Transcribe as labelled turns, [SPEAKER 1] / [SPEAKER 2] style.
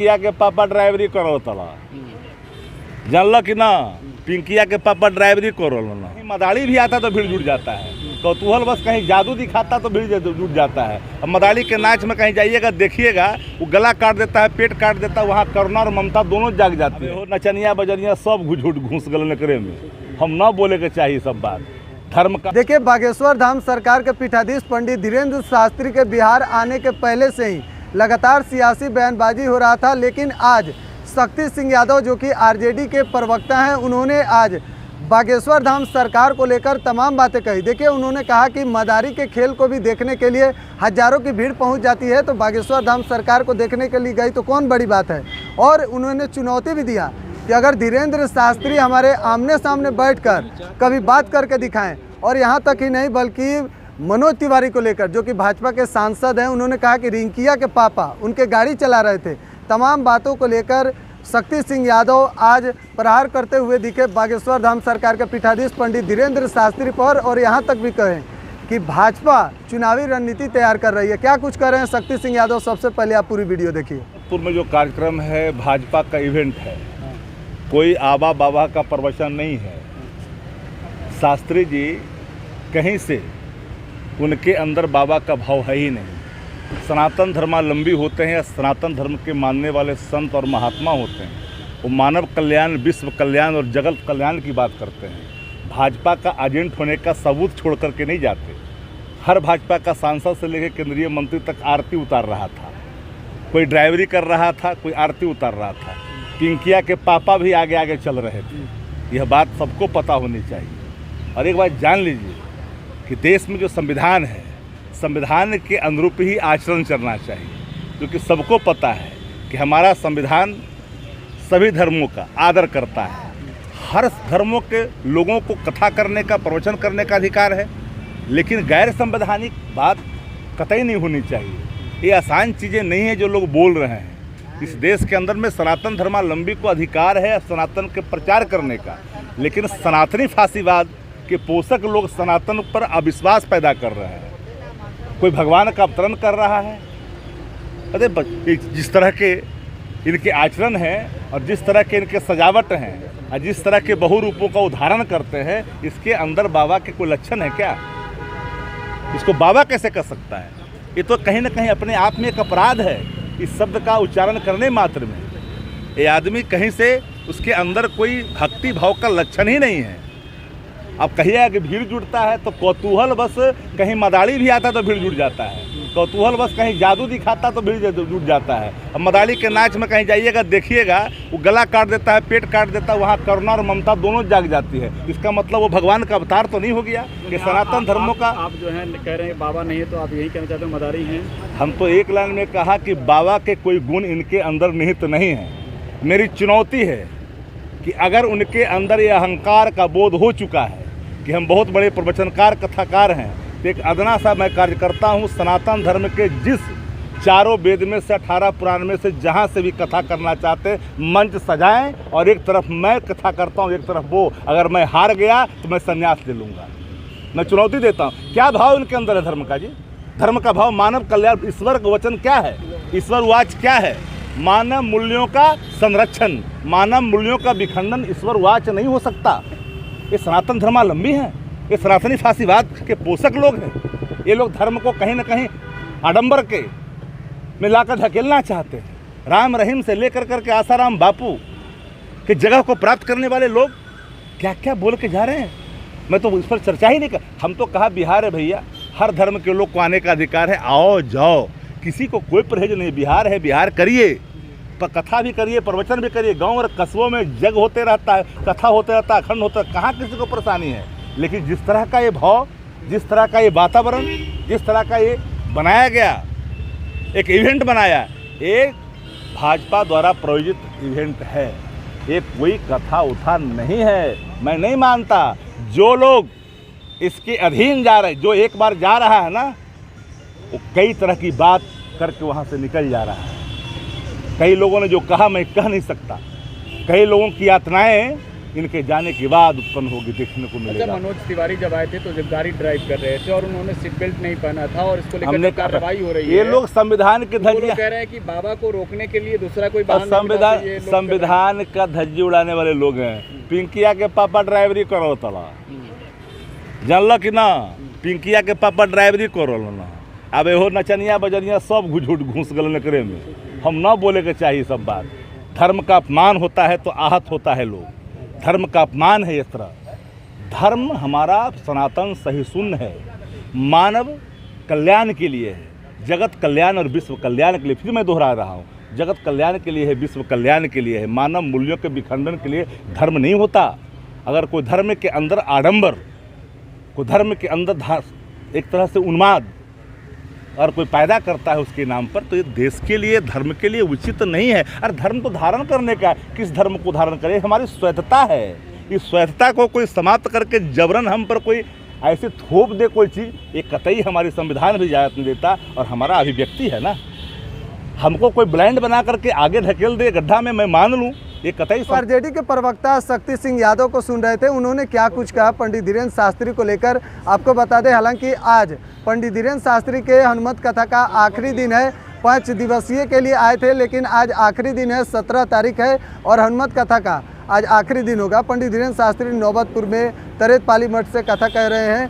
[SPEAKER 1] पिंकिया के पापा ड्राइवरी करो तला जानल कि ना, पिंकिया के पापा ड्राइवरी करो ना। मदारी भी आता तो भीड़ जुट जाता है, कौतूहल बस कहीं जादू दिखाता तो भीड़ जुट जाता है। अब मदारी के नाच में कहीं जाइएगा देखिएगा, वो गला काट देता है, पेट काट देता है, वहाँ करुणा और ममता दोनों जाग जाती है। नचनिया बजनिया सब घुस गल नकरे में, हम ना बोले के चाहिए सब बात धर्म का।
[SPEAKER 2] देखिए, बागेश्वर धाम सरकार के पीठाधीश पंडित धीरेन्द्र शास्त्री के बिहार आने के पहले से ही लगातार सियासी बयानबाजी हो रहा था, लेकिन आज शक्ति सिंह यादव जो कि आरजेडी के प्रवक्ता हैं, उन्होंने आज बागेश्वर धाम सरकार को लेकर तमाम बातें कही। देखिए, उन्होंने कहा कि मदारी के खेल को भी देखने के लिए हजारों की भीड़ पहुंच जाती है, तो बागेश्वर धाम सरकार को देखने के लिए गई तो कौन बड़ी बात है। और उन्होंने चुनौती भी दिया कि अगर धीरेन्द्र शास्त्री हमारे आमने सामने बैठकर कभी बात करके दिखाएं, और यहाँ तक ही नहीं बल्कि मनोज तिवारी को लेकर जो कि भाजपा के सांसद हैं, उन्होंने कहा कि रिंकिया के पापा उनके गाड़ी चला रहे थे। तमाम बातों को लेकर शक्ति सिंह यादव आज प्रहार करते हुए दिखे बागेश्वर धाम सरकार के पीठाधीश पंडित धीरेन्द्र शास्त्री पर, और यहाँ तक भी कहें कि भाजपा चुनावी रणनीति तैयार कर रही है। क्या कुछ कर रहे हैं शक्ति सिंह यादव, सबसे पहले आप पूरी वीडियो देखिए।
[SPEAKER 1] पूर्व में जो कार्यक्रम है भाजपा का इवेंट है, कोई आबा बाबा का प्रवचन नहीं है। शास्त्री जी कहीं से उनके अंदर बाबा का भाव है ही नहीं। सनातन धर्मावलंबी होते हैं या सनातन धर्म के मानने वाले संत और महात्मा होते हैं, वो मानव कल्याण, विश्व कल्याण और जगत कल्याण की बात करते हैं। भाजपा का एजेंट होने का सबूत छोड़ करके नहीं जाते। हर भाजपा का सांसद से लेकर केंद्रीय मंत्री तक आरती उतार रहा था, कोई ड्राइवरी कर रहा था, कोई आरती उतार रहा था। पिंकिया के पापा भी आगे आगे चल रहे थे। यह बात सबको पता होनी चाहिए। और एक बात जान लीजिए कि देश में जो संविधान है, संविधान के अनुरूप ही आचरण करना चाहिए, क्योंकि सबको पता है कि हमारा संविधान सभी धर्मों का आदर करता है। हर धर्मों के लोगों को कथा करने का, प्रवचन करने का अधिकार है, लेकिन गैर संवैधानिक बात कतई नहीं होनी चाहिए। ये आसान चीज़ें नहीं है जो लोग बोल रहे हैं। इस देश के अंदर में सनातन धर्मावलंबी को अधिकार है सनातन के प्रचार करने का, लेकिन सनातनी फांसीवाद के पोषक लोग सनातन पर अविश्वास पैदा कर रहे हैं। कोई भगवान का अवतरण कर रहा है। अरे जिस तरह के इनके आचरण हैं और जिस तरह के इनके सजावट हैं और जिस तरह के बहुरूपों का उदाहरण करते हैं, इसके अंदर बाबा के कोई लक्षण है क्या? इसको बाबा कैसे कर सकता है? ये तो कहीं ना कहीं अपने आप में एक अपराध है इस शब्द का उच्चारण करने मात्र में। ये आदमी कहीं से उसके अंदर कोई भक्ति भाव का लक्षण ही नहीं है। अब कहिए कि भीड़ जुटता है तो कौतूहल बस कहीं मदारी भी आता तो भीड़ जुट जाता है, कौतूहल बस कहीं जादू दिखाता तो भीड़ जुट जाता है। अब मदारी के नाच में कहीं जाइएगा देखिएगा, वो गला काट देता है, पेट काट देता है, वहाँ करुणा और ममता दोनों जाग जाती है। इसका मतलब वो भगवान का अवतार तो नहीं हो गया कि सनातन धर्मों का।
[SPEAKER 3] आप जो है कह रहे हैं बाबा नहीं है, तो आप यही कहना चाहते हैं मदारी हैं?
[SPEAKER 1] हम तो एक लाइन में कहा कि बाबा के कोई गुण इनके अंदर निहित नहीं है। मेरी चुनौती है कि अगर उनके अंदर ये अहंकार का बोध हो चुका है कि हम बहुत बड़े प्रवचनकार, कथाकार हैं, तो एक अदना सा मैं कार्यकर्ता हूँ। सनातन धर्म के जिस चारों वेद में से 18 पुराण में से जहाँ से भी कथा करना चाहते मंच सजाएं, और एक तरफ मैं कथा करता हूँ, एक तरफ वो। अगर मैं हार गया तो मैं संन्यास ले लूँगा। मैं चुनौती देता हूँ। क्या भाव इनके अंदर है धर्म का जी? धर्म का भाव मानव कल्याण। ईश्वर का वचन क्या है? ईश्वर वाच क्या है? मानव मूल्यों का संरक्षण, मानव मूल्यों का विखंडन ईश्वर वाच नहीं हो सकता। ये सनातन धर्मावलंबी हैं, ये सनातनी फांसीवाद के पोषक लोग हैं। ये लोग धर्म को कहीं ना कहीं आडंबर के में लाकर ढकेलना चाहते हैं। राम रहीम से लेकर करके आसाराम बापू की जगह को प्राप्त करने वाले लोग क्या क्या बोल के जा रहे हैं। मैं तो इस पर चर्चा ही नहीं कर। हम तो कहा बिहार है भैया, हर धर्म के लोग को आने का अधिकार है, आओ जाओ, किसी को कोई परहेज नहीं। बिहार है, बिहार करिए, पर कथा भी करिए, प्रवचन भी करिए। गांव और कस्बों में जग होते रहता है, कथा होते रहता है, अखंड होता है, कहाँ किसी को परेशानी है। लेकिन जिस तरह का ये भाव, जिस तरह का ये वातावरण, जिस तरह का ये बनाया गया, एक इवेंट बनाया, एक भाजपा द्वारा प्रायोजित इवेंट है, ये कोई कथा उठा नहीं है। मैं नहीं मानता जो लोग इसके अधीन जा रहे, जो एक बार जा रहा है ना, वो कई तरह की बात करके वहाँ से निकल जा रहा है। कई लोगों ने जो कहा मैं कह नहीं सकता, कई लोगों की यातनाएं इनके जाने के बाद उत्पन्न होगी, देखने को
[SPEAKER 3] अच्छा,
[SPEAKER 1] मिलेगा।
[SPEAKER 3] मनोज तिवारी जब आए थे तो जब गाड़ी ड्राइव कर रहे थे और उन्होंने सीट बेल्ट नहीं पहना था और इसको लेकर
[SPEAKER 1] हमने
[SPEAKER 3] जो कार्रवाई हो रही है,
[SPEAKER 1] ये लोग संविधान के
[SPEAKER 3] वो लोग
[SPEAKER 1] धज्जियां,
[SPEAKER 3] कह रहे हैं कि बाबा को रोकने के लिए दूसरा कोई
[SPEAKER 1] और
[SPEAKER 3] बहाना निकाल के ये लोग कर रहे हैं।
[SPEAKER 1] संविधान का धज्जी उड़ाने वाले लोग हैं। पिंकिया के पापा ड्राइवरी करो तला, जानल कि ना, पिंकिया के पापा ड्राइवरी करो ना। अब एहो नचनिया बजनिया सब झूठ घुस गल नकरे में, हम ना बोले के चाहिए सब बात। धर्म का अपमान होता है तो आहत होता है लोग, धर्म का अपमान है इस तरह। धर्म हमारा सनातन सहिष्णु है, मानव कल्याण के लिए है, जगत कल्याण और विश्व कल्याण के लिए। फिर मैं दोहरा रहा हूँ, जगत कल्याण के लिए है, विश्व कल्याण के लिए है, मानव मूल्यों के विखंडन के लिए धर्म नहीं होता। अगर कोई धर्म के अंदर आडंबर, कोई धर्म के अंदर एक तरह से उन्माद और कोई पैदा करता है उसके नाम पर, तो ये देश के लिए, धर्म के लिए उचित नहीं है। और धर्म तो धारण करने का, किस धर्म को धारण करे, हमारी स्वैधता है। इस स्वैधता को कोई समाप्त करके जबरन हम पर कोई ऐसे थोप दे कोई चीज़, ये कतई हमारी संविधान भी इजाज़त नहीं देता। और हमारा अभिव्यक्ति है ना, हमको कोई ब्लाइंड बना करके आगे ढकेल दे गड्ढा में, मैं मान लूँ, ये कतई
[SPEAKER 2] आरजेडी के प्रवक्ता शक्ति सिंह यादव को सुन रहे थे। उन्होंने क्या कुछ कहा पंडित धीरेन्द्र शास्त्री को लेकर आपको बता दें। हालांकि आज पंडित धीरेन्द्र शास्त्री के हनुमत कथा का आखिरी दिन है। 5 दिवसीय के लिए आए थे, लेकिन आज आखिरी दिन है, 17 तारीख है और हनुमत कथा का आज आखिरी दिन होगा। पंडित धीरेन्द्र शास्त्री नौबतपुर में तरेत पाली मठ से कथा कह रहे हैं।